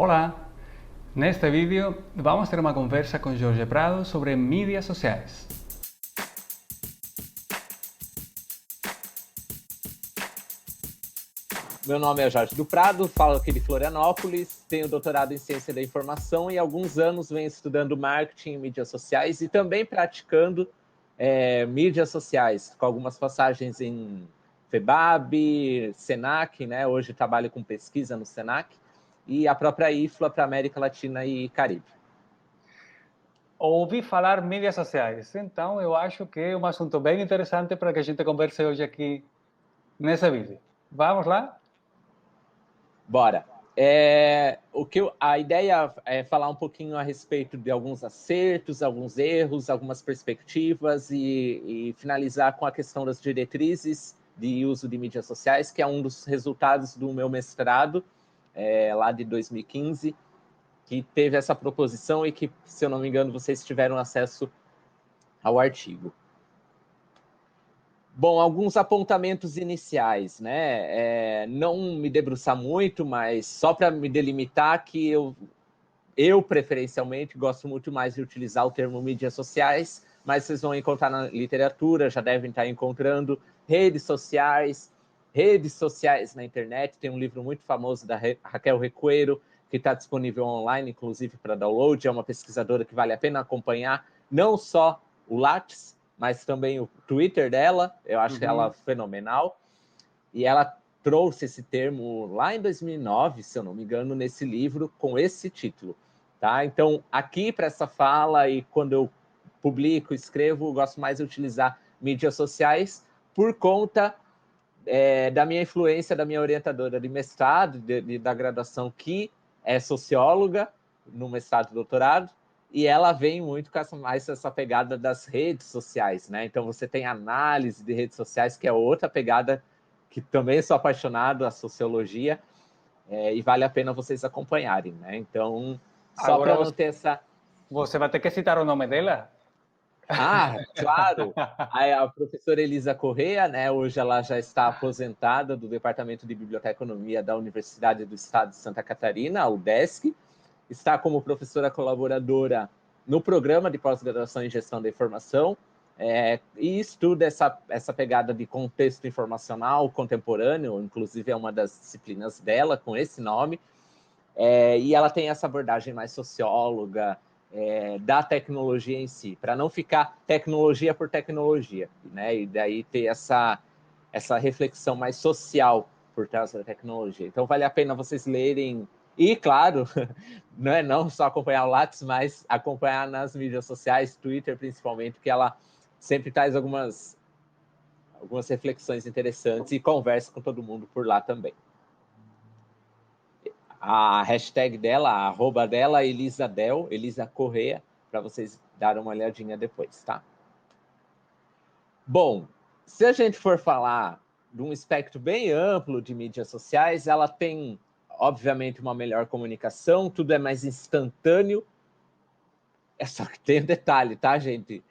Hola, neste vídeo vamos a ter uma conversa com Jorge Prado sobre mídias sociais. Meu nome é Jorge do Prado, falo aqui de Florianópolis, tenho doutorado em Ciência da Informação e há alguns anos venho estudando marketing e mídias sociais e também praticando mídias sociais, com algumas passagens em FEBAB, SENAC, né? Hoje trabalho com pesquisa no SENAC, e a própria IFLA para América Latina e Caribe. Ouvi falar mídias sociais, então eu acho que é um assunto bem interessante para que a gente converse hoje aqui nesse vídeo. Vamos lá? Bora! A ideia é falar um pouquinho a respeito de alguns acertos, alguns erros, algumas perspectivas e finalizar com a questão das diretrizes de uso de mídias sociais, que é um dos resultados do meu mestrado, lá de 2015, que teve essa proposição e que, se eu não me engano, vocês tiveram acesso ao artigo. Bom, alguns apontamentos iniciais, né? Não me debruçar muito, mas só para me delimitar que eu preferencialmente gosto muito mais de utilizar o termo mídias sociais, mas vocês vão encontrar na literatura, já devem estar encontrando redes sociais na internet. Tem um livro muito famoso da Raquel Recuero, que está disponível online, inclusive para download. É uma pesquisadora que vale a pena acompanhar, não só o Lattes, mas também o Twitter dela. Eu acho ela fenomenal. E ela trouxe esse termo lá em 2009, se eu não me engano, nesse livro com esse título. Tá? Então, aqui para essa fala e quando eu publico, escrevo, gosto mais de utilizar mídias sociais por conta da minha influência, da minha orientadora de mestrado, da graduação, que é socióloga, no mestrado e doutorado, e ela vem muito com essa pegada das redes sociais, né? Então você tem análise de redes sociais, que é outra pegada que também sou apaixonado, a sociologia, e vale a pena vocês acompanharem, né? Então, só Agora para não ter essa... você vai ter que citar o nome dela. Ah, claro! A professora Elisa Correa, né, hoje ela já está aposentada do Departamento de Biblioteconomia da Universidade do Estado de Santa Catarina, a UDESC, está como professora colaboradora no programa de pós-graduação em Gestão da Informação, e estuda essa pegada de contexto informacional contemporâneo, inclusive é uma das disciplinas dela com esse nome, e ela tem essa abordagem mais socióloga, da tecnologia em si, para não ficar tecnologia por tecnologia, né? E daí ter essa reflexão mais social por trás da tecnologia. Então vale a pena vocês lerem, e claro, não só acompanhar o Lattes, mas acompanhar nas mídias sociais, Twitter principalmente, que ela sempre traz algumas reflexões interessantes e conversa com todo mundo por lá também. A hashtag dela, a arroba dela, Elisadel, Elisa Correa, para vocês darem uma olhadinha depois, tá? Bom, se a gente for falar de um espectro bem amplo de mídias sociais, ela tem, obviamente, uma melhor comunicação, tudo é mais instantâneo. Só que tem um detalhe, tá, gente?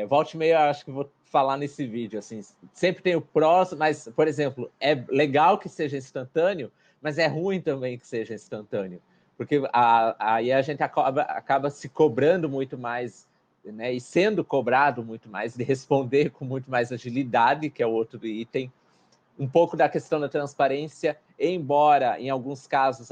Volte e meia, eu acho que vou falar nesse vídeo, assim, sempre tem o prós, mas, por exemplo, é legal que seja instantâneo, mas é ruim também que seja instantâneo, porque aí a gente acaba se cobrando muito mais, né, e sendo cobrado muito mais, de responder com muito mais agilidade, que é o outro item, um pouco da questão da transparência, embora, em alguns casos,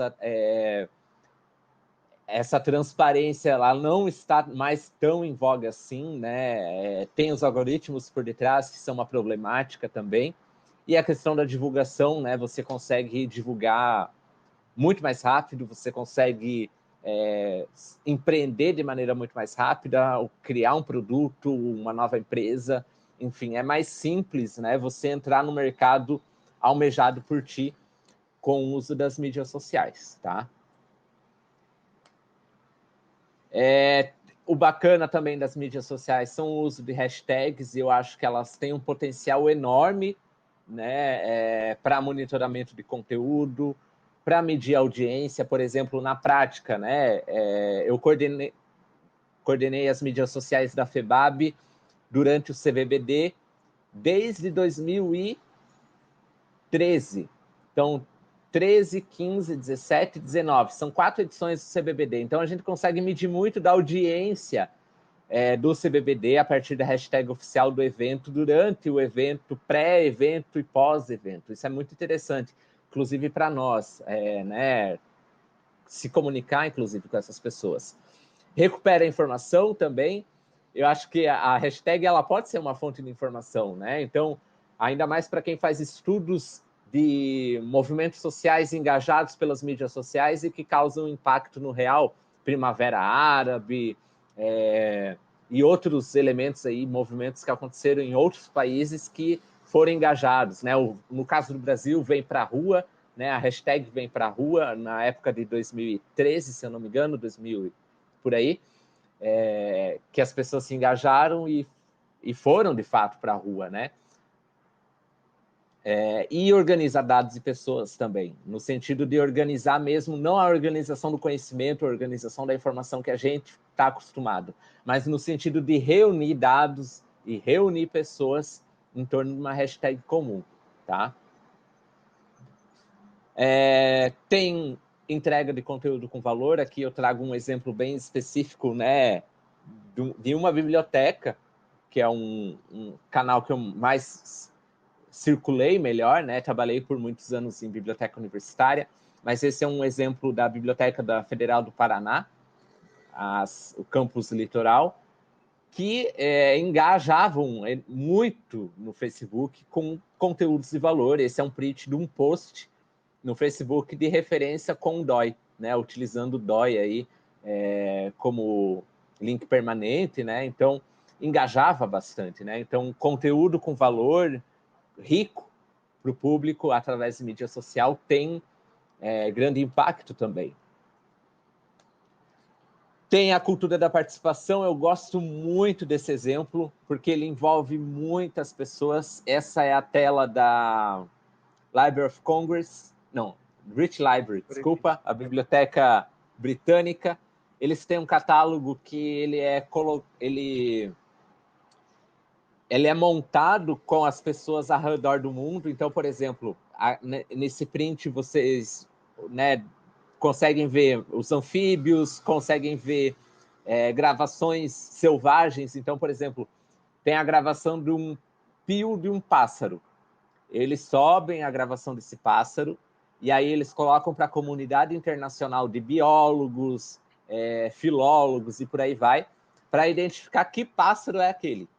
essa transparência ela não está mais tão em voga assim, né? Tem os algoritmos por detrás que são uma problemática também, e a questão da divulgação, né? Você consegue divulgar muito mais rápido, você consegue empreender de maneira muito mais rápida, ou criar um produto, uma nova empresa, enfim, é mais simples, né? Você entrar no mercado almejado por ti com o uso das mídias sociais, tá? O bacana também das mídias sociais são o uso de hashtags, e eu acho que elas têm um potencial enorme, né, para monitoramento de conteúdo, para medir audiência, por exemplo, na prática, né, eu coordenei as mídias sociais da FEBAB durante o CVBD desde 2013. Então, 13, 15, 17, 19. São 4 edições do CBBD. Então, a gente consegue medir muito da audiência do CBBD a partir da hashtag oficial do evento, durante o evento, pré-evento e pós-evento. Isso é muito interessante, inclusive para nós, né, se comunicar, inclusive, com essas pessoas. Recupera a informação também. Eu acho que a hashtag ela pode ser uma fonte de informação, né? Então, ainda mais para quem faz estudos de movimentos sociais engajados pelas mídias sociais e que causam impacto no real, Primavera Árabe, e outros elementos aí, movimentos que aconteceram em outros países que foram engajados, né? No caso do Brasil, vem para a rua, né? A hashtag vem para a rua na época de 2013, se eu não me engano, 2000 por aí, que as pessoas se engajaram e foram de fato para a rua, né? E organiza dados e pessoas também, no sentido de organizar mesmo, não a organização do conhecimento, a organização da informação que a gente está acostumado, mas no sentido de reunir dados e reunir pessoas em torno de uma hashtag comum, tá? Tem entrega de conteúdo com valor. Aqui eu trago um exemplo bem específico, né, de uma biblioteca, que é um canal que eu mais circulei melhor, né? Trabalhei por muitos anos em biblioteca universitária, mas esse é um exemplo da Biblioteca da Federal do Paraná, o campus Litoral, que engajavam muito no Facebook com conteúdos de valor. Esse é um print de um post no Facebook de referência com o DOI, né? Utilizando o DOI aí como link permanente, né? Então, engajava bastante, né? Então, conteúdo com valor rico para o público através de mídia social tem grande impacto também. Tem a cultura da participação. Eu gosto muito desse exemplo, porque ele envolve muitas pessoas. Essa é a tela da Library of Congress, não, British Library, desculpa, a Biblioteca Britânica. Eles têm um catálogo que ele é montado com as pessoas ao redor do mundo. Então, por exemplo, nesse print vocês, né, conseguem ver os anfíbios, conseguem ver gravações selvagens. Então, por exemplo, tem a gravação de um pio de um pássaro. Eles sobem a gravação desse pássaro e aí eles colocam para a comunidade internacional de biólogos, filólogos e por aí vai, para identificar que pássaro é aquele.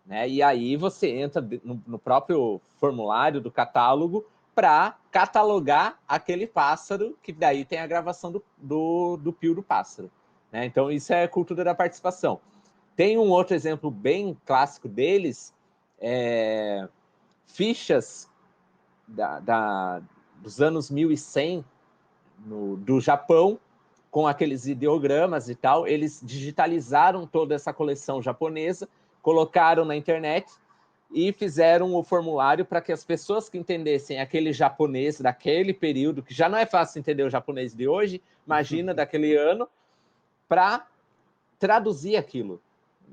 Né? E aí você entra no próprio formulário do catálogo para catalogar aquele pássaro, que daí tem a gravação do pio do pássaro. Né? Então, isso é cultura da participação. Tem um outro exemplo bem clássico deles, fichas dos anos 1100 do Japão, com aqueles ideogramas e tal. Eles digitalizaram toda essa coleção japonesa, colocaram na internet e fizeram o formulário para que as pessoas que entendessem aquele japonês daquele período, que já não é fácil entender o japonês de hoje, imagina daquele ano, para traduzir aquilo.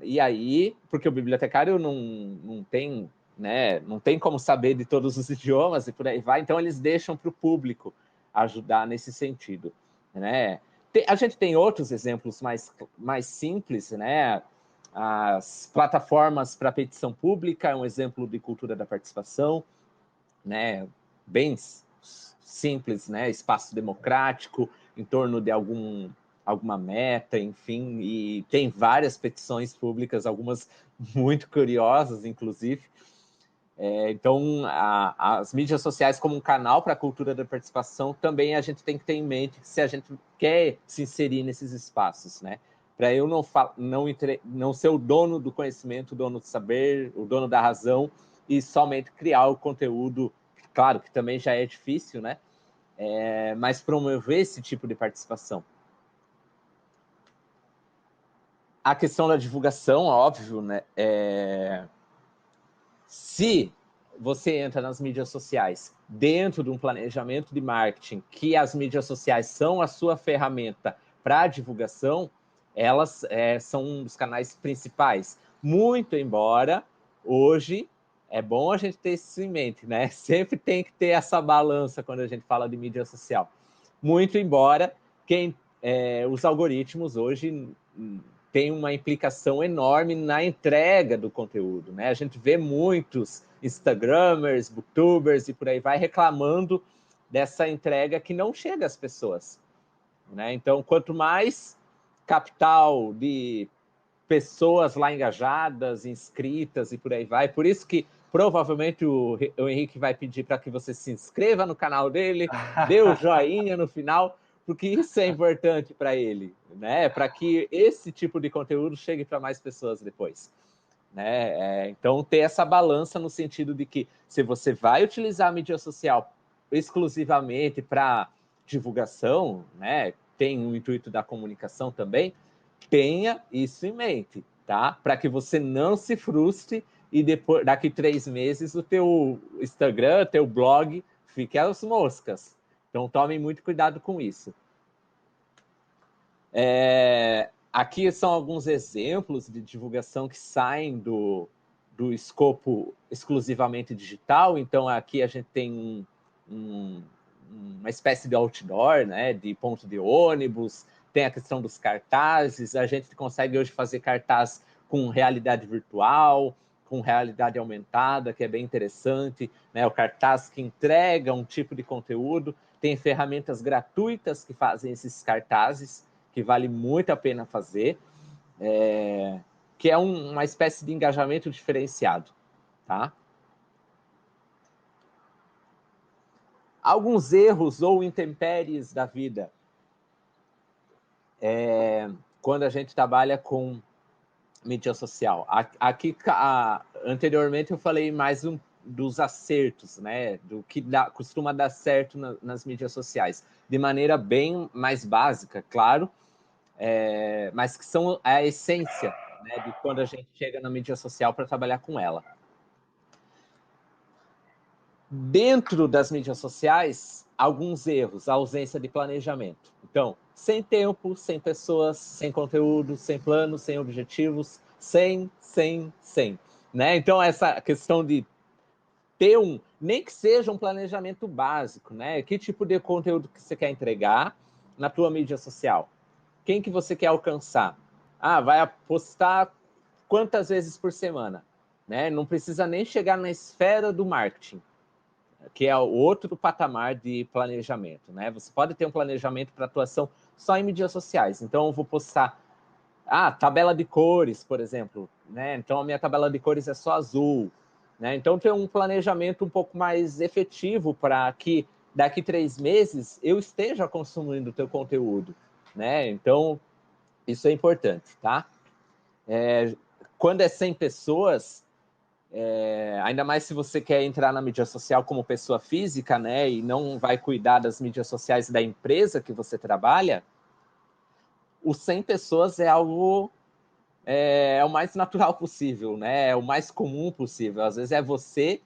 E aí, porque o bibliotecário não tem, né, não tem como saber de todos os idiomas e por aí vai, então eles deixam para o público ajudar nesse sentido. Né? A gente tem outros exemplos mais simples, né? As plataformas para petição pública é um exemplo de cultura da participação, né? Bem simples, né? Espaço democrático em torno de alguma meta, enfim, e tem várias petições públicas, algumas muito curiosas, inclusive. Então, as mídias sociais como um canal para a cultura da participação, também a gente tem que ter em mente se a gente quer se inserir nesses espaços, né? Para eu não ser o dono do conhecimento, o dono do saber, o dono da razão, e somente criar o conteúdo, claro que também já é difícil, né? Mas promover esse tipo de participação. A questão da divulgação, óbvio, né? Se você entra nas mídias sociais dentro de um planejamento de marketing, que as mídias sociais são a sua ferramenta para a divulgação, elas são um dos canais principais. Muito embora hoje é bom a gente ter isso em mente, né? Sempre tem que ter essa balança quando a gente fala de mídia social. Muito embora os algoritmos hoje têm uma implicação enorme na entrega do conteúdo, né? A gente vê muitos Instagramers, Booktubers e por aí vai reclamando dessa entrega que não chega às pessoas, né? Então, quanto mais capital de pessoas lá engajadas, inscritas e por aí vai, por isso que provavelmente o Henrique vai pedir para que você se inscreva no canal dele, dê o joinha no final, porque isso é importante para ele, né? Para que esse tipo de conteúdo chegue para mais pessoas depois, né? Então, ter essa balança no sentido de que se você vai utilizar a mídia social exclusivamente para divulgação, né? Tem o intuito da comunicação também, tenha isso em mente, tá? Para que você não se frustre e depois, daqui 3 meses, o teu Instagram, teu blog, fique às moscas. Então, tome muito cuidado com isso. Aqui são alguns exemplos de divulgação que saem do escopo exclusivamente digital. Então, aqui a gente tem uma espécie de outdoor, né, de ponto de ônibus, tem a questão dos cartazes, a gente consegue hoje fazer cartaz com realidade virtual, com realidade aumentada, que é bem interessante, né, o cartaz que entrega um tipo de conteúdo, tem ferramentas gratuitas que fazem esses cartazes, que vale muito a pena fazer, que é uma espécie de engajamento diferenciado, tá? Alguns erros ou intempéries da vida. Quando a gente trabalha com mídia social. Aqui, anteriormente, eu falei mais dos acertos, né? Do que costuma dar certo nas mídias sociais. De maneira bem mais básica, claro, mas que são a essência, né, de quando a gente chega na mídia social para trabalhar com ela. Dentro das mídias sociais, alguns erros, a ausência de planejamento. Então, sem tempo, sem pessoas, sem conteúdo, sem planos, sem objetivos, sem. Né? Então, essa questão de ter nem que seja um planejamento básico, né? Que tipo de conteúdo que você quer entregar na tua mídia social? Quem que você quer alcançar? Vai postar quantas vezes por semana? Né? Não precisa nem chegar na esfera do marketing, que é o outro patamar de planejamento, né? Você pode ter um planejamento para atuação só em mídias sociais. Então, eu vou postar tabela de cores, por exemplo, né? Então, a minha tabela de cores é só azul, né? Então, ter um planejamento um pouco mais efetivo para que daqui 3 meses eu esteja consumindo o teu conteúdo, né? Então, isso é importante, tá? Quando é 100 pessoas, ainda mais se você quer entrar na mídia social como pessoa física, né, e não vai cuidar das mídias sociais da empresa que você trabalha, os 100 pessoas é algo o mais natural possível, né, é o mais comum possível. Às vezes é você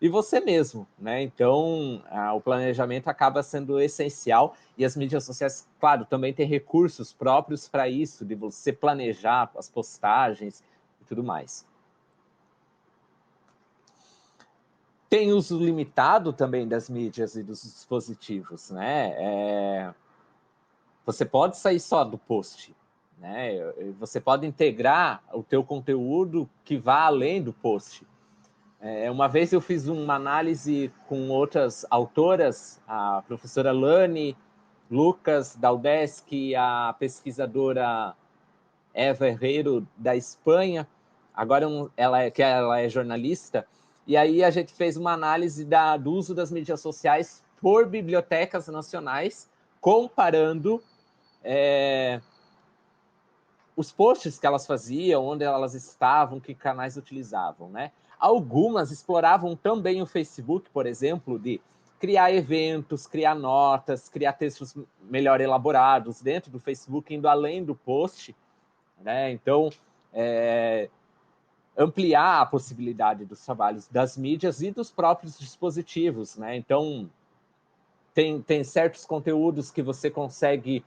e você mesmo, né? Então, o planejamento acaba sendo essencial e as mídias sociais, claro, também tem recursos próprios para isso, de você planejar as postagens e tudo mais. Tem uso limitado também das mídias e dos dispositivos, né? Você pode sair só do post, né? Você pode integrar o teu conteúdo que vá além do post. Uma vez eu fiz uma análise com outras autoras, a professora Lani Lucas da UDESC, a pesquisadora Eva Herrero da Espanha, agora ela é jornalista, e aí a gente fez uma análise do uso das mídias sociais por bibliotecas nacionais, comparando os posts que elas faziam, onde elas estavam, que canais utilizavam, né? Algumas exploravam também o Facebook, por exemplo, de criar eventos, criar notas, criar textos melhor elaborados dentro do Facebook, indo além do post, né? Então, ampliar a possibilidade dos trabalhos das mídias e dos próprios dispositivos, né? Então, tem certos conteúdos que você consegue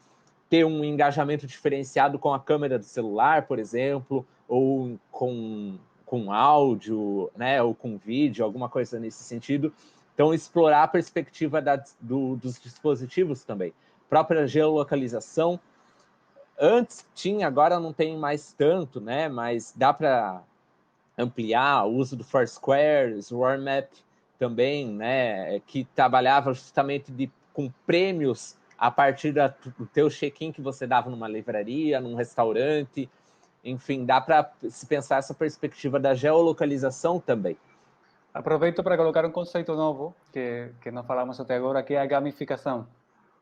ter um engajamento diferenciado com a câmera do celular, por exemplo, ou com com áudio, né, ou com vídeo, alguma coisa nesse sentido. Então, explorar a perspectiva dos dispositivos também. Própria geolocalização. Antes tinha, agora não tem mais tanto, né, mas dá para ampliar o uso do Foursquare, SwarmMap também, né, que trabalhava justamente com prêmios a partir do teu check-in que você dava numa livraria, num restaurante. Enfim, dá para se pensar essa perspectiva da geolocalização também. Aproveito para colocar um conceito novo que não falamos até agora, que é a gamificação.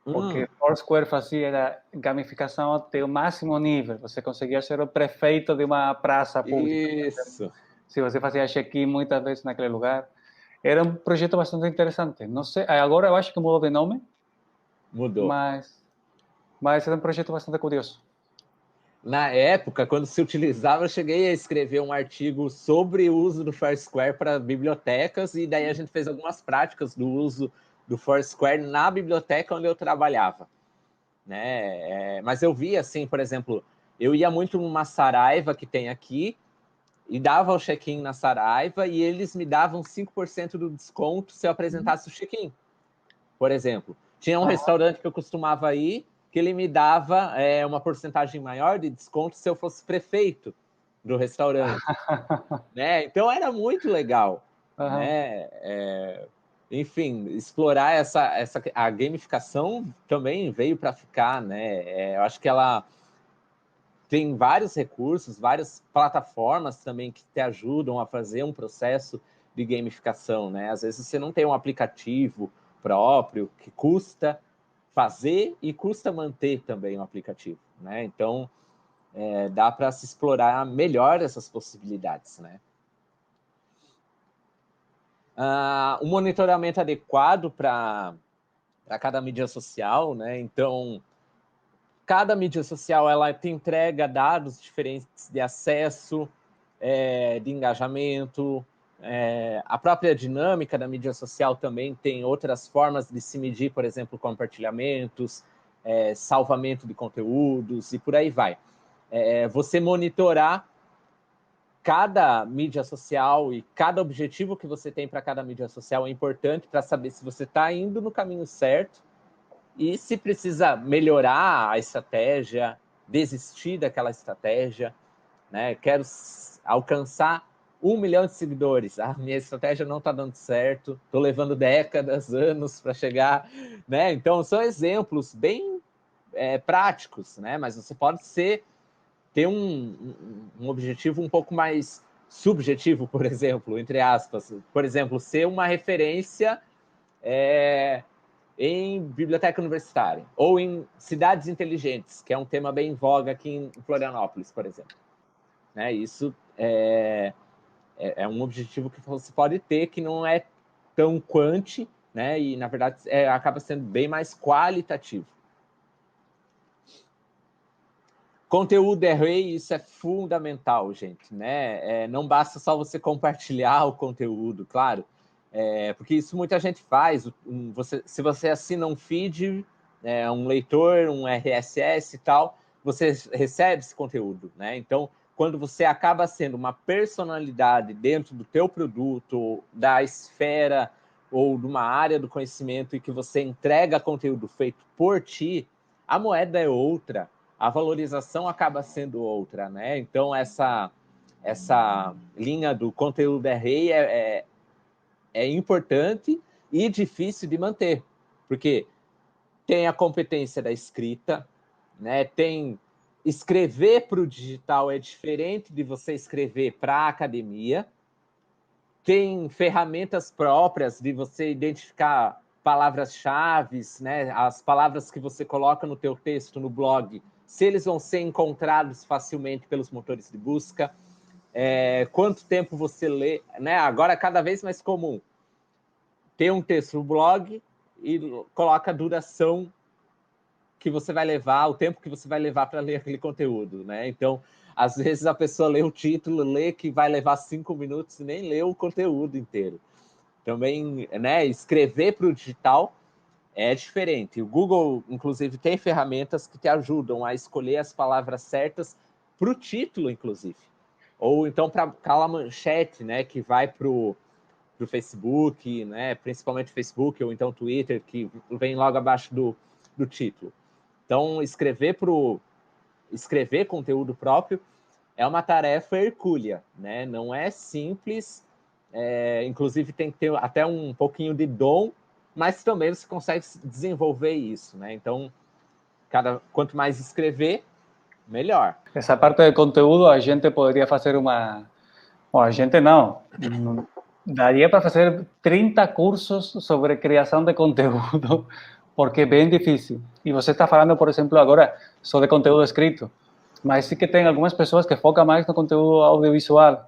Porque Foursquare fazia gamificação até o máximo nível. Você conseguia ser o prefeito de uma praça pública. Isso. Se você fazia check-in muitas vezes naquele lugar. Era um projeto bastante interessante. Não sei, agora eu acho que mudou de nome. Mudou. Mas era um projeto bastante curioso. Na época, quando se utilizava, eu cheguei a escrever um artigo sobre o uso do Foursquare para bibliotecas, e daí a gente fez algumas práticas do uso do Foursquare na biblioteca onde eu trabalhava. Né? Mas eu vi, assim, por exemplo, eu ia muito numa Saraiva que tem aqui, e dava o check-in na Saraiva, e eles me davam 5% do desconto se eu apresentasse o check-in, por exemplo. Tinha um restaurante que eu costumava ir, que ele me dava uma porcentagem maior de desconto se eu fosse prefeito do restaurante. Né? Então, era muito legal. Né? Enfim, explorar a gamificação também veio para ficar. Né? Eu acho que ela tem vários recursos, várias plataformas também que te ajudam a fazer um processo de gamificação. Né? Às vezes você não tem um aplicativo próprio que custa fazer e custa manter também o aplicativo. Né? Então, dá para se explorar melhor essas possibilidades. Né? O monitoramento adequado para cada mídia social. Né? Então, cada mídia social ela te entrega dados diferentes de acesso, de engajamento. A própria dinâmica da mídia social também tem outras formas de se medir, por exemplo, compartilhamentos, salvamento de conteúdos e por aí vai. Você monitorar cada mídia social e cada objetivo que você tem para cada mídia social é importante para saber se você está indo no caminho certo e se precisa melhorar a estratégia, desistir daquela estratégia. Né? Quero alcançar 1 milhão de seguidores. Minha estratégia não está dando certo, estou levando décadas, anos para chegar. Né? Então, são exemplos bem práticos, né? Mas você pode ter um objetivo um pouco mais subjetivo, por exemplo, entre aspas. Por exemplo, ser uma referência em biblioteca universitária, ou em cidades inteligentes, que é um tema bem em voga aqui em Florianópolis, por exemplo. Né? Isso é um objetivo que você pode ter, que não é tão quanti, né? E, na verdade, acaba sendo bem mais qualitativo. Conteúdo é rei, isso é fundamental, gente. Né? Não basta só você compartilhar o conteúdo, claro, porque isso muita gente faz. Se você assina um feed, um leitor, um RSS e tal, você recebe esse conteúdo. Né? Então, quando você acaba sendo uma personalidade dentro do teu produto, da esfera ou de uma área do conhecimento e que você entrega conteúdo feito por ti, a moeda é outra, a valorização acaba sendo outra. Né? Então, essa linha do conteúdo é rei é importante e difícil de manter, porque tem a competência da escrita, né? Tem escrever para o digital é diferente de você escrever para a academia, tem ferramentas próprias de você identificar palavras-chave, né? As palavras que você coloca no teu texto, no blog, se eles vão ser encontrados facilmente pelos motores de busca, quanto tempo você lê, né? Agora é cada vez mais comum ter um texto no blog e coloca a duração que você vai levar, o tempo que você vai levar para ler aquele conteúdo, né? Então, às vezes a pessoa lê o título, lê que vai levar 5 minutos e nem lê o conteúdo inteiro. Também, né, escrever para o digital é diferente. O Google, inclusive, tem ferramentas que te ajudam a escolher as palavras certas para o título, inclusive. ou então para aquela manchete, né, que vai para o Facebook, né, principalmente Facebook, ou então Twitter, que vem logo abaixo do título. Então, escrever conteúdo próprio é uma tarefa hercúlea, né? Não é simples, inclusive tem que ter até um pouquinho de dom, mas também você consegue desenvolver isso, né? Então, quanto mais escrever, melhor. Essa parte de conteúdo a gente poderia fazer uma... Bom, a gente não. Daria para fazer 30 cursos sobre criação de conteúdo, porque é bem difícil. E você está falando, por exemplo, agora só de conteúdo escrito, mas sí que tem algumas pessoas que focam mais no conteúdo audiovisual.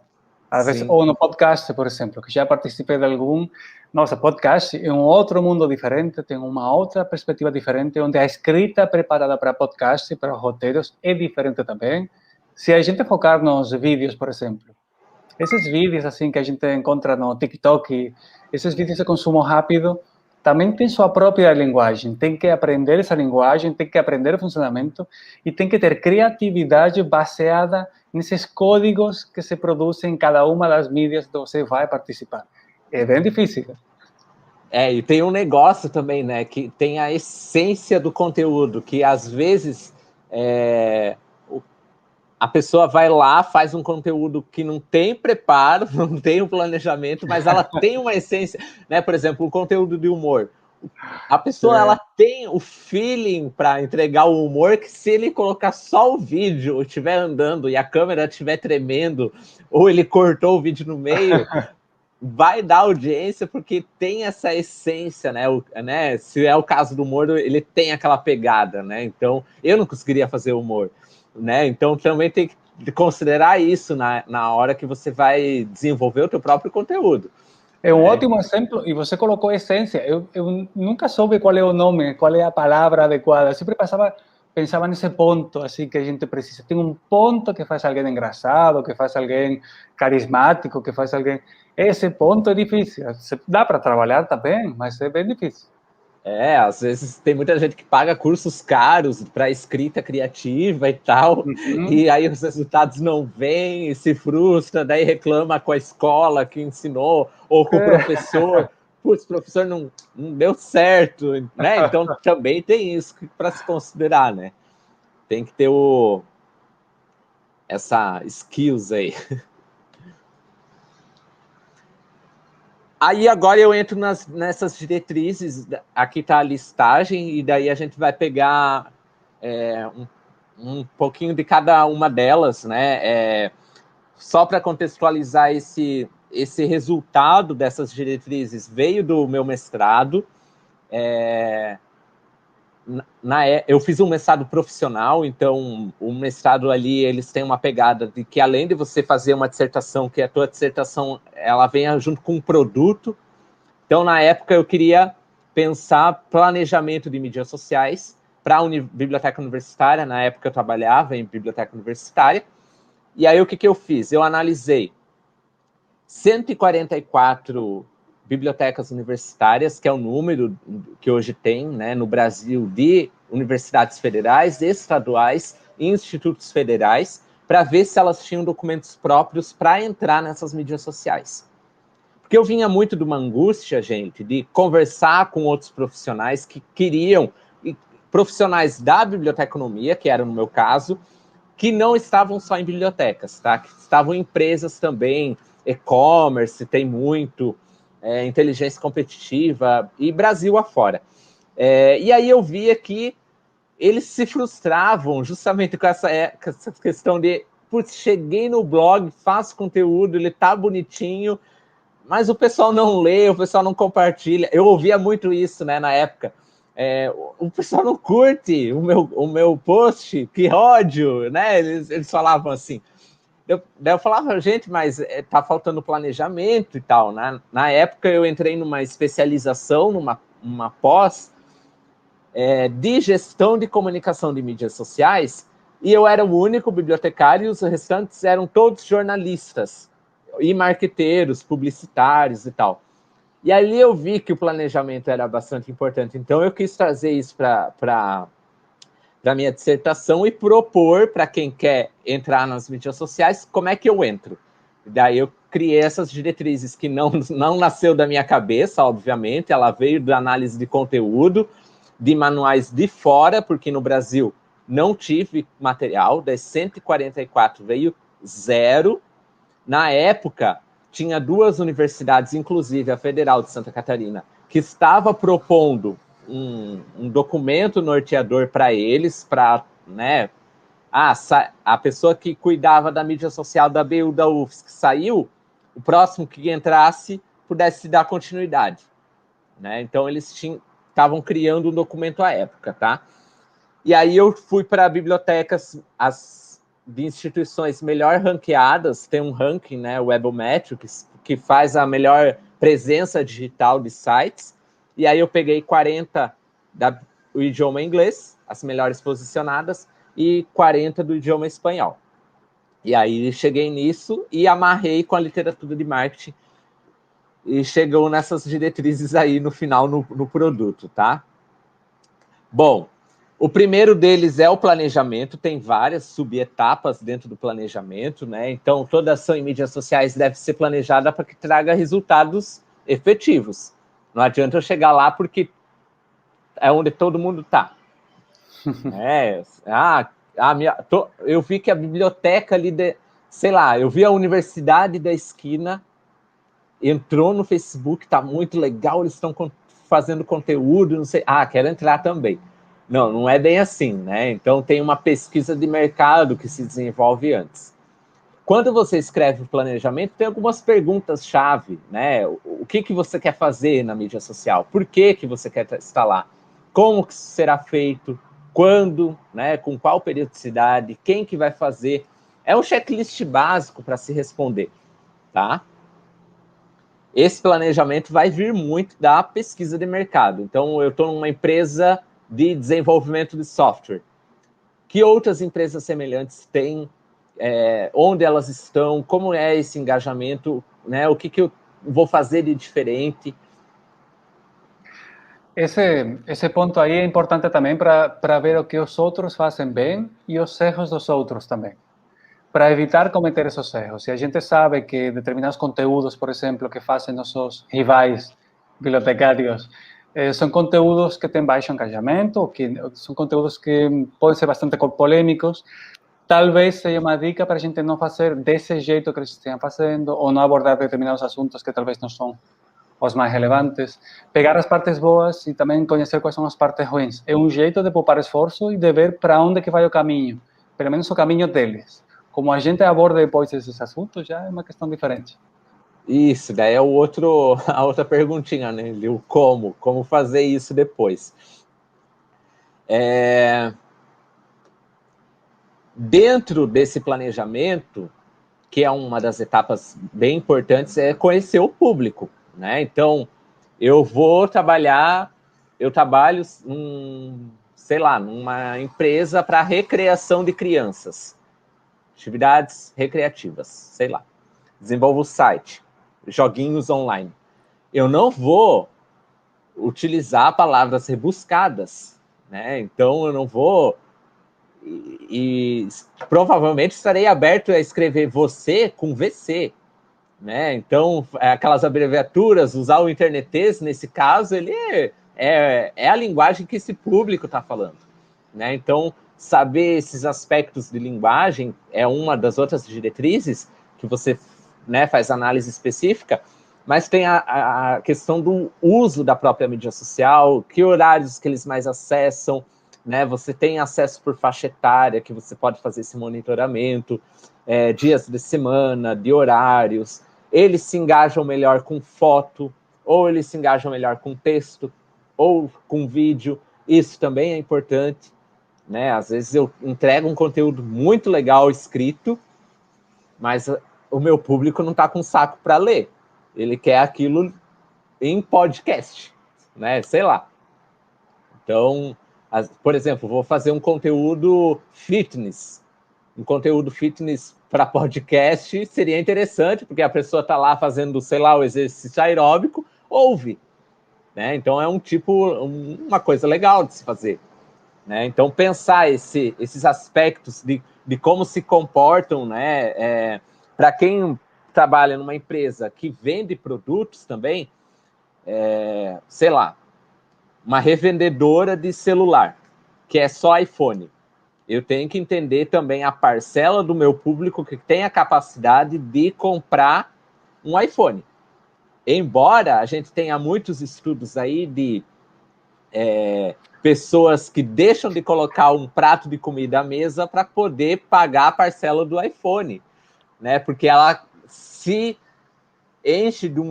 Às vezes, ou no podcast, por exemplo, que já participei de algum. Nossa, podcast é um outro mundo diferente, tem uma outra perspectiva diferente, onde a escrita preparada para podcast, para roteiros, é diferente também. Se a gente focar nos vídeos, por exemplo, esses vídeos assim que a gente encontra no TikTok, esses vídeos de consumo rápido, também tem sua própria linguagem. Tem que aprender essa linguagem, tem que aprender o funcionamento e tem que ter criatividade baseada nesses códigos que se produzem em cada uma das mídias que você vai participar. É bem difícil. E tem um negócio também, né, que tem a essência do conteúdo, que às vezes a pessoa vai lá, faz um conteúdo que não tem preparo, não tem um planejamento, mas ela tem uma essência, né? Por exemplo, um conteúdo de humor. A pessoa ela tem o feeling para entregar o humor que se ele colocar só o vídeo, estiver andando e a câmera estiver tremendo, ou ele cortou o vídeo no meio, vai dar audiência porque tem essa essência, né? Se é o caso do humor, ele tem aquela pegada, né? Então, eu não conseguiria fazer humor, né? Então, também tem que considerar isso na hora que você vai desenvolver o teu próprio conteúdo. É um ótimo exemplo, e você colocou essência. Eu nunca soube qual é o nome, qual é a palavra adequada. Eu sempre pensava nesse ponto, assim, que a gente precisa. Tem um ponto que faz alguém engraçado, que faz alguém carismático, que faz alguém... Esse ponto é difícil. Dá para trabalhar também, mas é bem difícil. Às vezes tem muita gente que paga cursos caros para escrita criativa e tal, e aí os resultados não vêm, e se frustra, daí reclama com a escola que ensinou, ou com o professor. Putz, o professor não deu certo, né? Então também tem isso para se considerar, né? Tem que ter essa skills aí. Aí agora eu entro nessas diretrizes, aqui está a listagem, e daí a gente vai pegar um pouquinho de cada uma delas, né? Só para contextualizar esse resultado dessas diretrizes, veio do meu mestrado. Eu fiz um mestrado profissional, então o mestrado ali, eles têm uma pegada de que além de você fazer uma dissertação, que a tua dissertação ela venha junto com um produto. Então, na época, eu queria pensar planejamento de mídias sociais para a biblioteca universitária. Na época, eu trabalhava em biblioteca universitária. E aí, o que eu fiz? Eu analisei 144 bibliotecas universitárias, que é o número que hoje tem, né, no Brasil, de universidades federais, estaduais e institutos federais, para ver se elas tinham documentos próprios para entrar nessas mídias sociais. Porque eu vinha muito de uma angústia, gente, de conversar com outros profissionais que queriam, profissionais da biblioteconomia, que era no meu caso, que não estavam só em bibliotecas, tá? Que estavam em empresas também, e-commerce, tem muito, inteligência competitiva, e Brasil afora. E aí eu via que eles se frustravam justamente com essa questão de, putz, cheguei no blog, faço conteúdo, ele tá bonitinho, mas o pessoal não lê, o pessoal não compartilha. Eu ouvia muito isso, né, na época. O pessoal não curte o meu post, que ódio, né? Eles falavam assim. Daí eu falava, gente, mas tá faltando planejamento e tal, né? Na época eu entrei numa especialização, numa pós de gestão de comunicação de mídias sociais, e eu era o único bibliotecário e os restantes eram todos jornalistas e marqueteiros, publicitários e tal. E ali eu vi que o planejamento era bastante importante. Então eu quis trazer isso para para minha dissertação e propor para quem quer entrar nas mídias sociais como é que eu entro. Daí eu criei essas diretrizes que não nasceu da minha cabeça, obviamente, ela veio da análise de conteúdo, de manuais de fora, porque no Brasil não tive material, das 144 veio 0. Na época, tinha 2 universidades, inclusive a Federal de Santa Catarina, que estava propondo um documento norteador para eles, para, né, a pessoa que cuidava da mídia social da BU da UFSC saiu, o próximo que entrasse pudesse dar continuidade. Né? Então, eles estavam criando um documento à época, tá? E aí eu fui para bibliotecas de instituições melhor ranqueadas, tem um ranking, né, o Webometrics, que faz a melhor presença digital de sites, e aí eu peguei 40 do idioma inglês, as melhores posicionadas, e 40 do idioma espanhol. E aí cheguei nisso e amarrei com a literatura de marketing e chegou nessas diretrizes aí no final no produto, tá? Bom, o primeiro deles é o planejamento, tem várias subetapas dentro do planejamento, né? Então, toda ação em mídias sociais deve ser planejada para que traga resultados efetivos. Não adianta eu chegar lá porque é onde todo mundo está. Eu vi que a biblioteca ali, sei lá, eu vi a universidade da esquina, entrou no Facebook, tá muito legal, eles estão fazendo conteúdo, não sei, quero entrar também. Não é bem assim, né? Então tem uma pesquisa de mercado que se desenvolve antes. Quando você escreve o planejamento, tem algumas perguntas-chave, né? O que você quer fazer na mídia social? Por que você quer estar lá? Como que isso será feito? Quando? Né? Com qual periodicidade? Quem que vai fazer? É um checklist básico para se responder, tá? Esse planejamento vai vir muito da pesquisa de mercado. Então, eu estou numa empresa de desenvolvimento de software. Que outras empresas semelhantes têm? Onde elas estão? Como é esse engajamento? Né? O que eu vou fazer de diferente? Esse ponto aí é importante também para ver o que os outros fazem bem e os erros dos outros também, para evitar cometer esses erros. Se a gente sabe que determinados conteúdos, por exemplo, que fazem nossos rivais bibliotecários, são conteúdos que têm baixo engajamento, que são conteúdos que podem ser bastante polêmicos, talvez seja uma dica para a gente não fazer desse jeito que eles estão fazendo, ou não abordar determinados assuntos que talvez não são os mais relevantes. Pegar as partes boas e também conhecer quais são as partes ruins. É um jeito de poupar esforço e de ver para onde que vai o caminho, pelo menos o caminho deles. Como a gente aborda depois esses assuntos, já é uma questão diferente. Isso, daí é a outra perguntinha, né? O como fazer isso depois. Dentro desse planejamento, que é uma das etapas bem importantes, é conhecer o público, né? Então, eu trabalho, sei lá, numa empresa para recreação de crianças, atividades recreativas, sei lá. Desenvolvo o site, joguinhos online. Eu não vou utilizar palavras rebuscadas, né? Então, eu não vou e provavelmente estarei aberto a escrever você com VC, né? Então, aquelas abreviaturas, usar o internetês, nesse caso, ele é a linguagem que esse público está falando, né? Então, saber esses aspectos de linguagem é uma das outras diretrizes que você, né, faz análise específica, mas tem a questão do uso da própria mídia social, que horários que eles mais acessam, né? Você tem acesso por faixa etária, que você pode fazer esse monitoramento, dias de semana, de horários. Eles se engajam melhor com foto, ou eles se engajam melhor com texto, ou com vídeo. Isso também é importante, né? Às vezes eu entrego um conteúdo muito legal escrito, mas o meu público não está com saco para ler. Ele quer aquilo em podcast, né? Sei lá. Então, por exemplo, vou fazer um conteúdo fitness. Um conteúdo fitness para podcast seria interessante, porque a pessoa está lá fazendo, sei lá, o exercício aeróbico, ouve. Né? Então, é uma coisa legal de se fazer. né? Então, pensar esses aspectos de como se comportam, né? Para quem trabalha numa empresa que vende produtos também, sei lá, uma revendedora de celular, que é só iPhone. Eu tenho que entender também a parcela do meu público que tem a capacidade de comprar um iPhone. Embora a gente tenha muitos estudos aí de pessoas que deixam de colocar um prato de comida à mesa para poder pagar a parcela do iPhone, né? Porque ela se enche de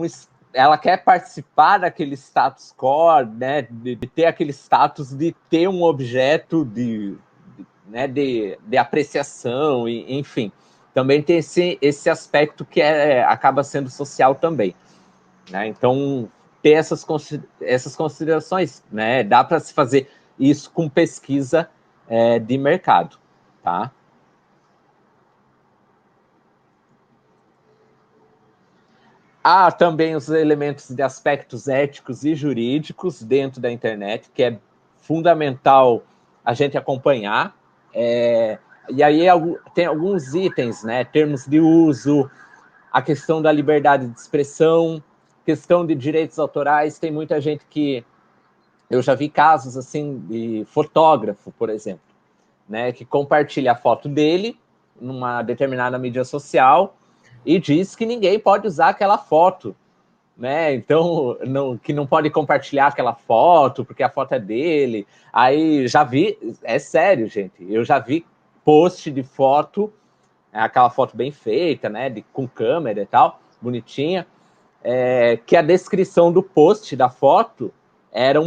ela quer participar daquele status quo, né? De ter aquele status de ter um objeto né, de apreciação, enfim. Também tem esse aspecto que acaba sendo social também, né? Então, ter essas considerações, né? Dá para se fazer isso com pesquisa de mercado, tá? Há também os elementos de aspectos éticos e jurídicos dentro da internet, que é fundamental a gente acompanhar. E aí tem alguns itens, né? Termos de uso, a questão da liberdade de expressão, questão de direitos autorais. Tem muita gente que... Eu já vi casos assim de fotógrafo, por exemplo, né, que compartilha a foto dele numa determinada mídia social e diz que ninguém pode usar aquela foto, né? Então, que não pode compartilhar aquela foto porque a foto é dele. Aí já vi, é sério, gente, eu já vi post de foto, aquela foto bem feita, né, com câmera e tal, bonitinha, que a descrição do post da foto era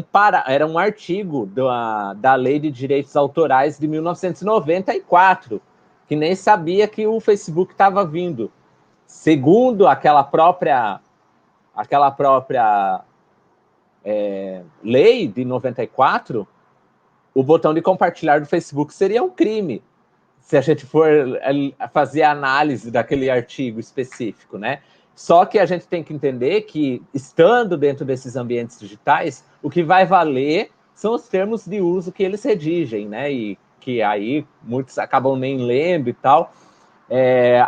um artigo da Lei de Direitos Autorais de 1994, que nem sabia que o Facebook estava vindo. Segundo aquela própria lei de 94, o botão de compartilhar do Facebook seria um crime, se a gente for fazer a análise daquele artigo específico, né? Só que a gente tem que entender que, estando dentro desses ambientes digitais, o que vai valer são os termos de uso que eles redigem, né? E que aí muitos acabam nem lendo e tal.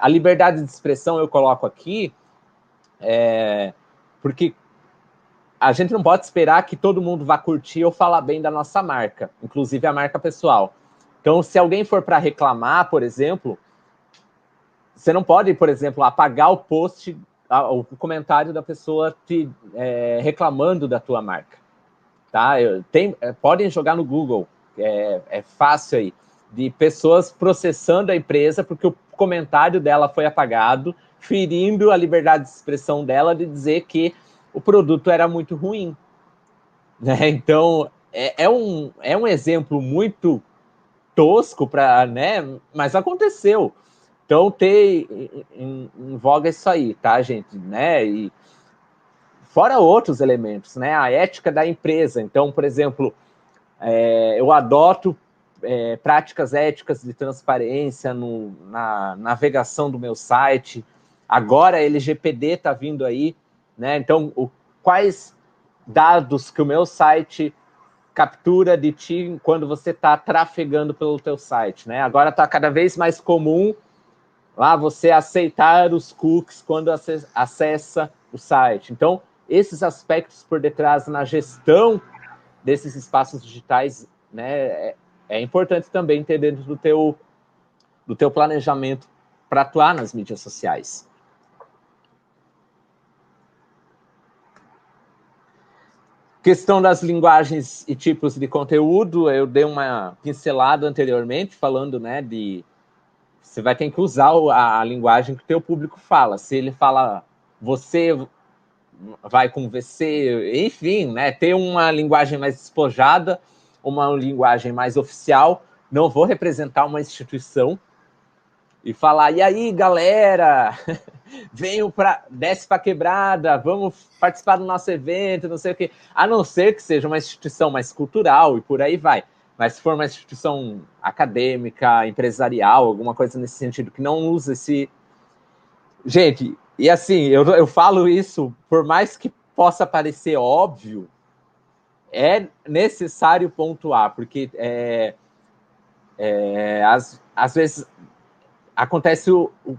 A liberdade de expressão eu coloco aqui, porque a gente não pode esperar que todo mundo vá curtir ou falar bem da nossa marca, inclusive a marca pessoal. Então, se alguém for para reclamar, por exemplo, você não pode, por exemplo, apagar o post, o comentário da pessoa reclamando da tua marca. Tá? Podem jogar no Google, é fácil aí, de pessoas processando a empresa porque o comentário dela foi apagado, ferindo a liberdade de expressão dela de dizer que o produto era muito ruim. Né? Então, é um exemplo muito tosco, né? Mas aconteceu. Então, ter em voga isso aí, tá, gente? Né? E fora outros elementos, né? A ética da empresa. Então, por exemplo, eu adoto práticas éticas de transparência na navegação do meu site. Agora a LGPD está vindo aí, né? Então, quais dados que o meu site captura de ti quando você está trafegando pelo teu site, né? Agora está cada vez mais comum lá você aceitar os cookies quando acessa o site. Então, esses aspectos por detrás na gestão desses espaços digitais, né, é importante também ter dentro do teu planejamento para atuar nas mídias sociais. Questão das linguagens e tipos de conteúdo, eu dei uma pincelada anteriormente, falando, né, você vai ter que usar a linguagem que o teu público fala. Se ele fala você, vai com VC, enfim, né, ter uma linguagem mais despojada, uma linguagem mais oficial. Não vou representar uma instituição e falar, e aí, galera, desce para quebrada, vamos participar do nosso evento, não sei o quê. A não ser que seja uma instituição mais cultural e por aí vai. Mas se for uma instituição acadêmica, empresarial, alguma coisa nesse sentido, que não usa esse... Gente, e assim, eu falo isso, por mais que possa parecer óbvio, é necessário pontuar, porque às vezes acontece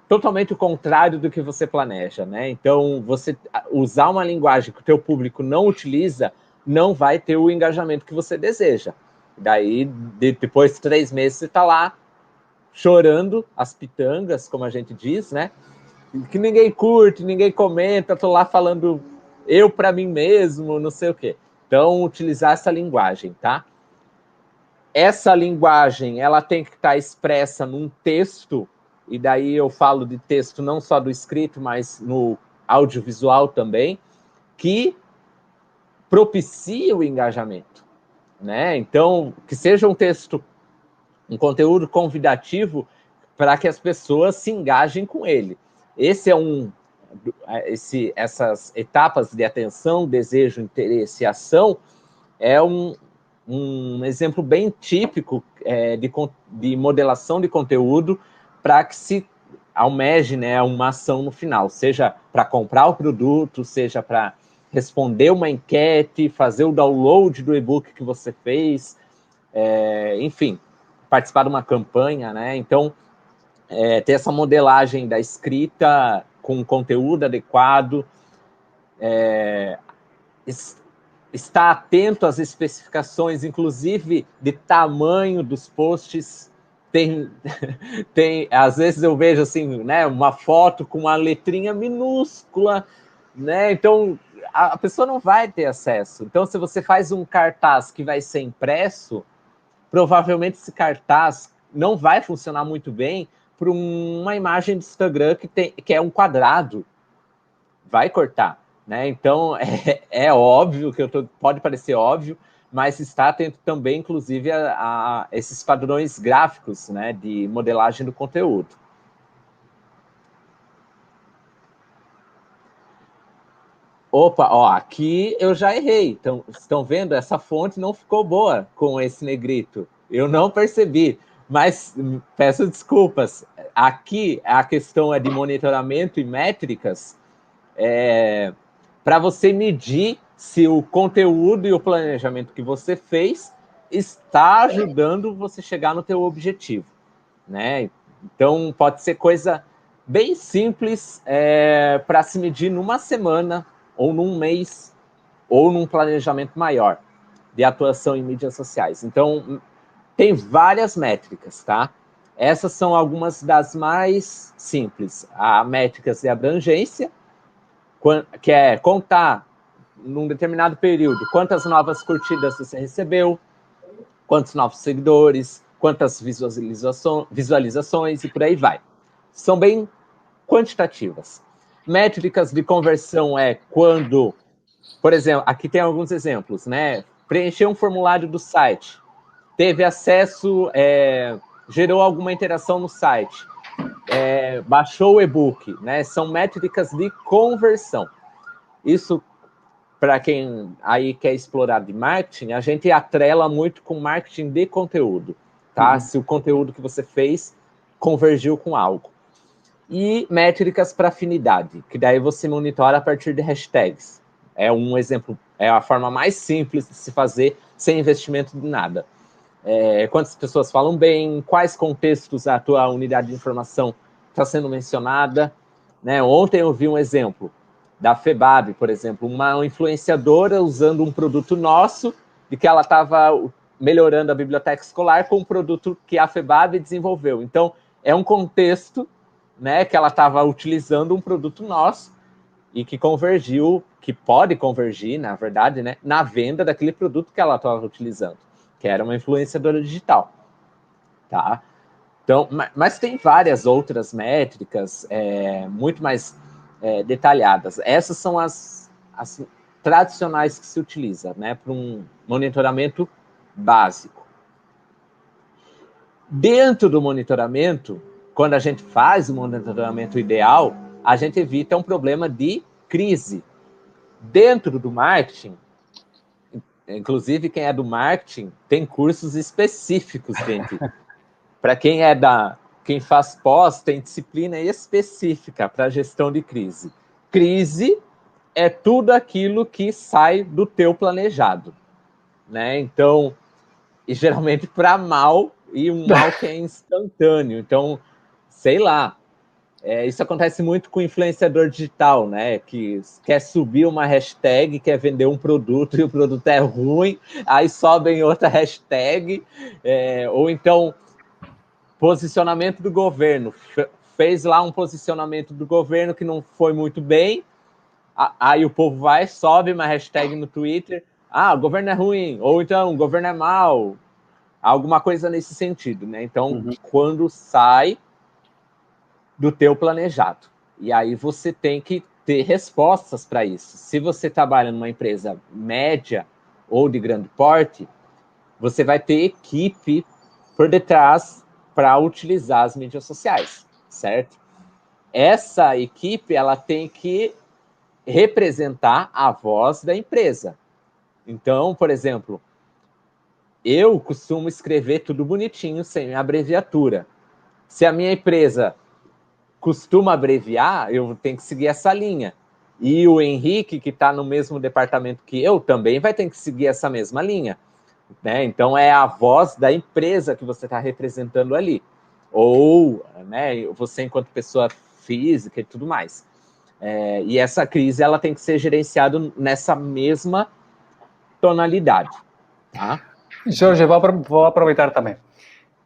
totalmente o contrário do que você planeja, né? Então, você usar uma linguagem que o teu público não utiliza, não vai ter o engajamento que você deseja. Daí, depois de 3 meses, você está lá chorando as pitangas, como a gente diz, né? Que ninguém curte, ninguém comenta, tô lá falando eu para mim mesmo, não sei o quê. Então, utilizar essa linguagem, tá? Essa linguagem, ela tem que estar expressa num texto, e daí eu falo de texto não só do escrito, mas no audiovisual também, que propicie o engajamento, né? Então, que seja um texto, um conteúdo convidativo para que as pessoas se engajem com ele. Essas etapas de atenção, desejo, interesse e ação é um exemplo bem típico de modelação de conteúdo para que se almeje, né, uma ação no final, seja para comprar o produto, seja para responder uma enquete, fazer o download do e-book que você fez, enfim, participar de uma campanha, né? Então, ter essa modelagem da escrita com conteúdo adequado, estar atento às especificações, inclusive de tamanho dos posts. Às vezes eu vejo assim, né, uma foto com uma letrinha minúscula, né? Então a pessoa não vai ter acesso. Então, se você faz um cartaz que vai ser impresso, provavelmente esse cartaz não vai funcionar muito bem para uma imagem de Instagram que é um quadrado. Vai cortar, né? Então, é óbvio que pode parecer óbvio, mas está atento também, inclusive, a esses padrões gráficos, né, de modelagem do conteúdo. Opa, ó, aqui eu já errei. Então, estão vendo? Essa fonte não ficou boa com esse negrito. Eu não percebi, mas peço desculpas. Aqui a questão é de monitoramento e métricas, para você medir se o conteúdo e o planejamento que você fez está ajudando você chegar no teu objetivo, né? Então, pode ser coisa bem simples para se medir numa semana, ou num mês, ou num planejamento maior de atuação em mídias sociais. Então, tem várias métricas, tá? Essas são algumas das mais simples. Há métricas de abrangência, que é contar num determinado período quantas novas curtidas você recebeu, quantos novos seguidores, quantas visualizações e por aí vai. São bem quantitativas. Métricas de conversão é quando, por exemplo, aqui tem alguns exemplos, né? Preencher um formulário do site, teve acesso, gerou alguma interação no site, baixou o e-book, né? São métricas de conversão. Isso, para quem aí quer explorar de marketing, a gente atrela muito com marketing de conteúdo, tá? Uhum. Se o conteúdo que você fez convergiu com algo. E métricas para afinidade, que daí você monitora a partir de hashtags. É um exemplo, é a forma mais simples de se fazer sem investimento de nada. Quantas pessoas falam bem, quais contextos a tua unidade de informação está sendo mencionada, né? Ontem eu vi um exemplo da FEBAB, por exemplo, uma influenciadora usando um produto nosso, de que ela estava melhorando a biblioteca escolar com um produto que a FEBAB desenvolveu. Então, é um contexto, né, que ela estava utilizando um produto nosso e que convergiu, que pode convergir, na verdade, né, na venda daquele produto que ela estava utilizando, que era uma influenciadora digital, tá? Então, mas tem várias outras métricas muito mais detalhadas. Essas são as tradicionais que se utiliza, né, para um monitoramento básico. Dentro do monitoramento, quando a gente faz o monitoramento ideal, a gente evita um problema de crise. Dentro do marketing, inclusive quem é do marketing, tem cursos específicos, gente. Para quem faz pós, tem disciplina específica para gestão de crise. Crise é tudo aquilo que sai do teu planejado. né? Então, e geralmente para mal, e um mal que é instantâneo. Então, sei lá, isso acontece muito com influenciador digital, né? Que quer subir uma hashtag, quer vender um produto e o produto é ruim, aí sobem outra hashtag, ou então posicionamento do governo. Fez lá um posicionamento do governo que não foi muito bem, aí o povo vai, sobe uma hashtag no Twitter, o governo é ruim, ou então o governo é mau, alguma coisa nesse sentido, né? Então, quando sai do teu planejado. E aí você tem que ter respostas para isso. Se você trabalha numa empresa média ou de grande porte, você vai ter equipe por detrás para utilizar as mídias sociais, certo? Essa equipe ela tem que representar a voz da empresa. Então, por exemplo, eu costumo escrever tudo bonitinho, sem abreviatura. Se a minha empresa costuma abreviar, eu tenho que seguir essa linha. E o Henrique, que está no mesmo departamento que eu, também vai ter que seguir essa mesma linha. Né? Então, é a voz da empresa que você está representando ali. Ou, né, você enquanto pessoa física e tudo mais. E essa crise ela tem que ser gerenciada nessa mesma tonalidade. Tá? Jorge, vou aproveitar também.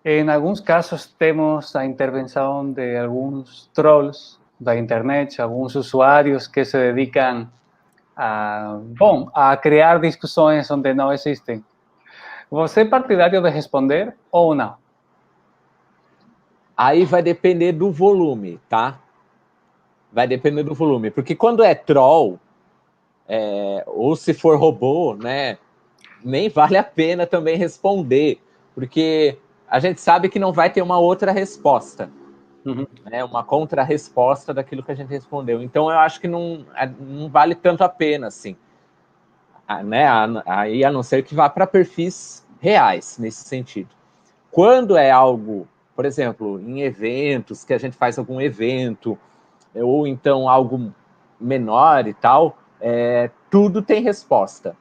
Em alguns casos, temos a intervenção de alguns trolls da internet, alguns usuários que se dedicam a criar discussões onde não existem. Você é partidário de responder ou não? Aí vai depender do volume, tá? Vai depender do volume. Porque quando é troll, ou se for robô, né? Nem vale a pena também responder, porque a gente sabe que não vai ter uma outra resposta, né? Uma contra-resposta daquilo que a gente respondeu. Então, eu acho que não vale tanto a pena, assim. Né? Aí, a não ser que vá para perfis reais, nesse sentido. Quando é algo, por exemplo, em eventos, que a gente faz algum evento, ou então algo menor e tal, tudo tem resposta.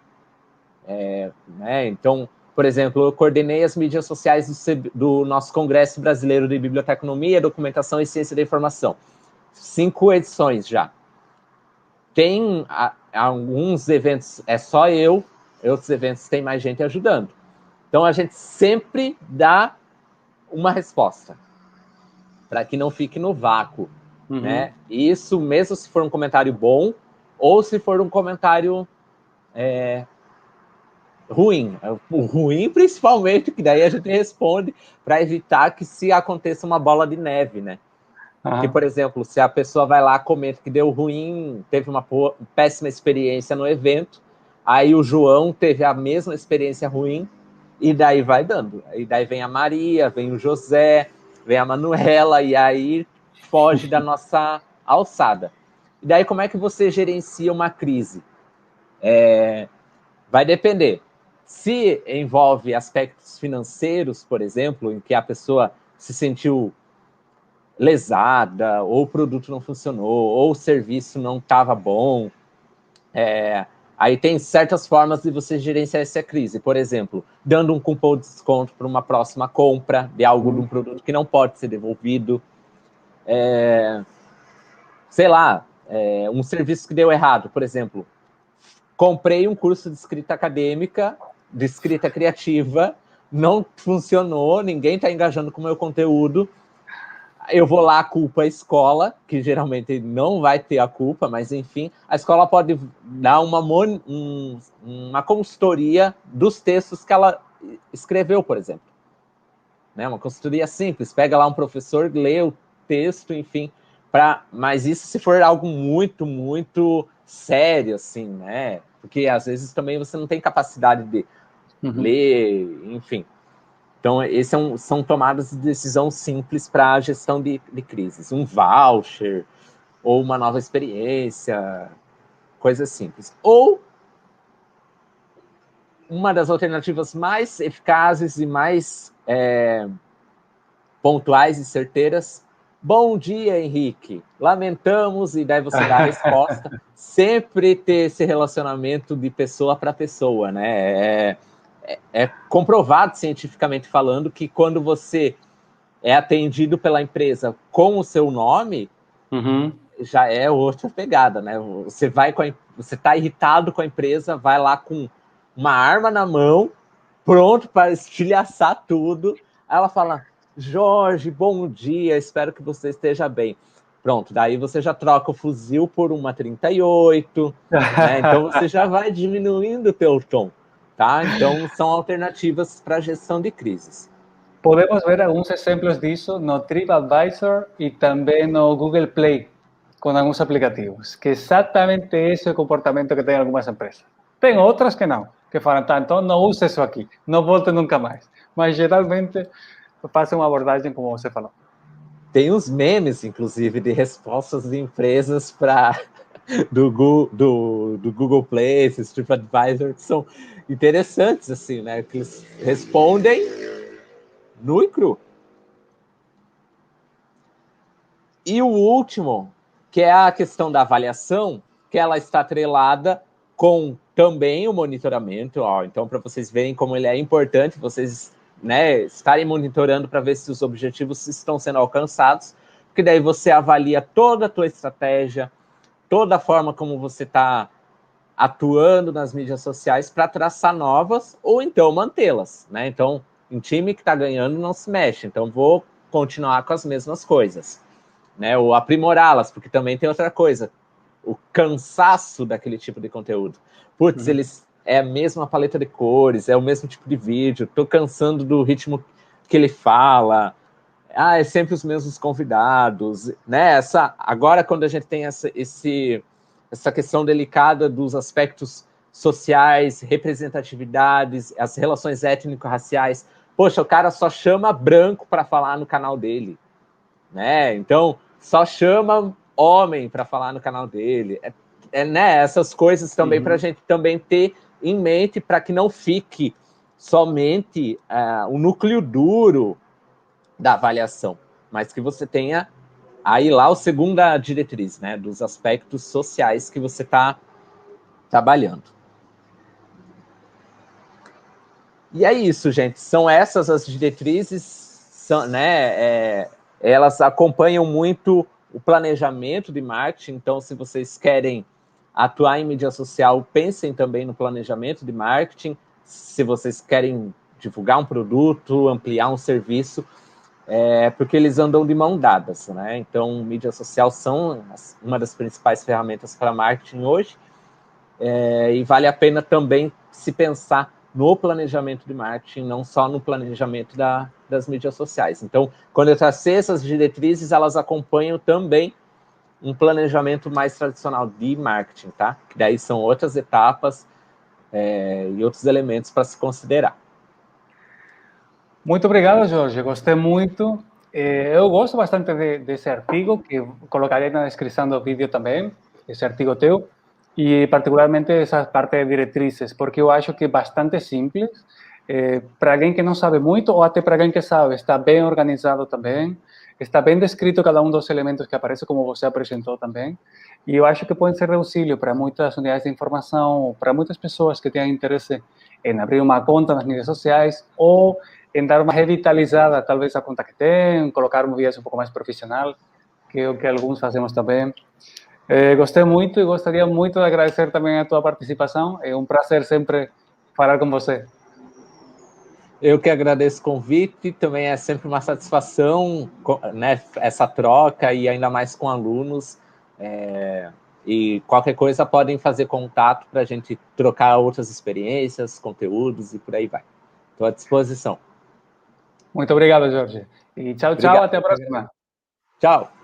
Né? Então, por exemplo, eu coordenei as mídias sociais do nosso Congresso Brasileiro de Biblioteconomia, Documentação e Ciência da Informação. 5 edições já. Tem alguns eventos, é só eu, outros eventos tem mais gente ajudando. Então, a gente sempre dá uma resposta, para que não fique no vácuo. Né? Isso mesmo se for um comentário bom, ou se for um comentário ruim. O ruim, principalmente, que daí a gente responde para evitar que se aconteça uma bola de neve, né? Que, por exemplo, se a pessoa vai lá, comenta que deu ruim, teve uma péssima experiência no evento, aí o João teve a mesma experiência ruim, e daí vai dando. E daí vem a Maria, vem o José, vem a Manuela, e aí foge da nossa alçada. E daí como é que você gerencia uma crise? Vai depender. Se envolve aspectos financeiros, por exemplo, em que a pessoa se sentiu lesada, ou o produto não funcionou, ou o serviço não estava bom, aí tem certas formas de você gerenciar essa crise. Por exemplo, dando um cupom de desconto para uma próxima compra de algo de um produto que não pode ser devolvido. Sei lá, um serviço que deu errado, por exemplo. Comprei um curso de escrita acadêmica, de escrita criativa, não funcionou, ninguém está engajando com o meu conteúdo. Eu vou lá, culpa a escola, que geralmente não vai ter a culpa, mas enfim, a escola pode dar uma consultoria dos textos que ela escreveu, por exemplo. Né? Uma consultoria simples, pega lá um professor, lê o texto, enfim, mas isso se for algo muito, muito sério, assim, né? Porque às vezes também você não tem capacidade de ler, enfim. Então, esses são tomadas de decisão simples para a gestão de crises. Um voucher, ou uma nova experiência, coisas simples. Ou uma das alternativas mais eficazes e mais pontuais e certeiras. Bom dia, Henrique. Lamentamos, e daí você dá a resposta. Sempre ter esse relacionamento de pessoa para pessoa, né? é comprovado cientificamente falando que quando você é atendido pela empresa com o seu nome, já é outra pegada, né? Você está irritado com a empresa, vai lá com uma arma na mão, pronto para estilhaçar tudo. Aí ela fala: Jorge, bom dia, espero que você esteja bem. Pronto, daí você já troca o fuzil por uma 38, né? Então você já vai diminuindo o teu tom, tá? Então são alternativas para gestão de crises. Podemos ver alguns exemplos disso no TripAdvisor e também no Google Play, com alguns aplicativos, que exatamente esse é o comportamento que tem algumas empresas. Tem outras que não, que falam, tá, então não use isso aqui, não volte nunca mais. Mas geralmente fazem uma abordagem como você falou. Tem uns memes, inclusive, de respostas de empresas do Google Play, esses TripAdvisor, que são interessantes, assim, né? Que eles respondem nu e cru. E o último, que é a questão da avaliação, que ela está atrelada com também o monitoramento. Ó, então, para vocês verem como ele é importante, vocês, né, estarem monitorando para ver se os objetivos estão sendo alcançados, porque daí você avalia toda a tua estratégia, toda a forma como você está atuando nas mídias sociais para traçar novas ou então mantê-las, né? Então, um time que está ganhando não se mexe, então vou continuar com as mesmas coisas, né? Ou aprimorá-las, porque também tem outra coisa, o cansaço daquele tipo de conteúdo. Putz, eles é a mesma paleta de cores, é o mesmo tipo de vídeo, tô cansando do ritmo que ele fala, é sempre os mesmos convidados, né? Agora, quando a gente tem essa questão delicada dos aspectos sociais, representatividades, as relações étnico-raciais, poxa, o cara só chama branco para falar no canal dele, né? Então, só chama homem para falar no canal dele. Né? Essas coisas também para a gente também ter em mente para que não fique somente o núcleo duro da avaliação, mas que você tenha aí lá a segunda diretriz, né, dos aspectos sociais que você está trabalhando. E é isso, gente. São essas as diretrizes, né? Elas acompanham muito o planejamento de marketing. Então, se vocês querem atuar em mídia social, pensem também no planejamento de marketing. Se vocês querem divulgar um produto, ampliar um serviço, porque eles andam de mão dadas, né? Então, mídia social são uma das principais ferramentas para marketing hoje, e vale a pena também se pensar no planejamento de marketing, não só no planejamento das mídias sociais. Então, quando eu tracei essas diretrizes, elas acompanham também um planejamento mais tradicional de marketing, tá? Que daí são outras etapas e outros elementos para se considerar. Muito obrigado, Jorge. Gostei muito. Eu gosto bastante desse artigo, que colocarei na descrição do vídeo também, esse artigo teu, e particularmente essa parte de diretrizes, porque eu acho que é bastante simples. Para alguém que não sabe muito, ou até para alguém que sabe, está bem organizado também, está bem descrito cada um dos elementos que aparece, como você apresentou também, e eu acho que pode ser de auxílio para muitas unidades de informação, para muitas pessoas que tenham interesse em abrir uma conta nas mídias sociais, ou em dar uma revitalizada, talvez, a conta que tem, colocar um viés um pouco mais profissional, que é o que alguns fazemos também. Gostei muito e gostaria muito de agradecer também a tua participação. É um prazer sempre falar com você. Eu que agradeço o convite, também é sempre uma satisfação, né, essa troca e ainda mais com alunos. E qualquer coisa podem fazer contato para a gente trocar outras experiências, conteúdos e por aí vai. Estou à disposição. Muito obrigado, Jorge. E tchau, tchau, Obrigado. até a próxima. Tchau.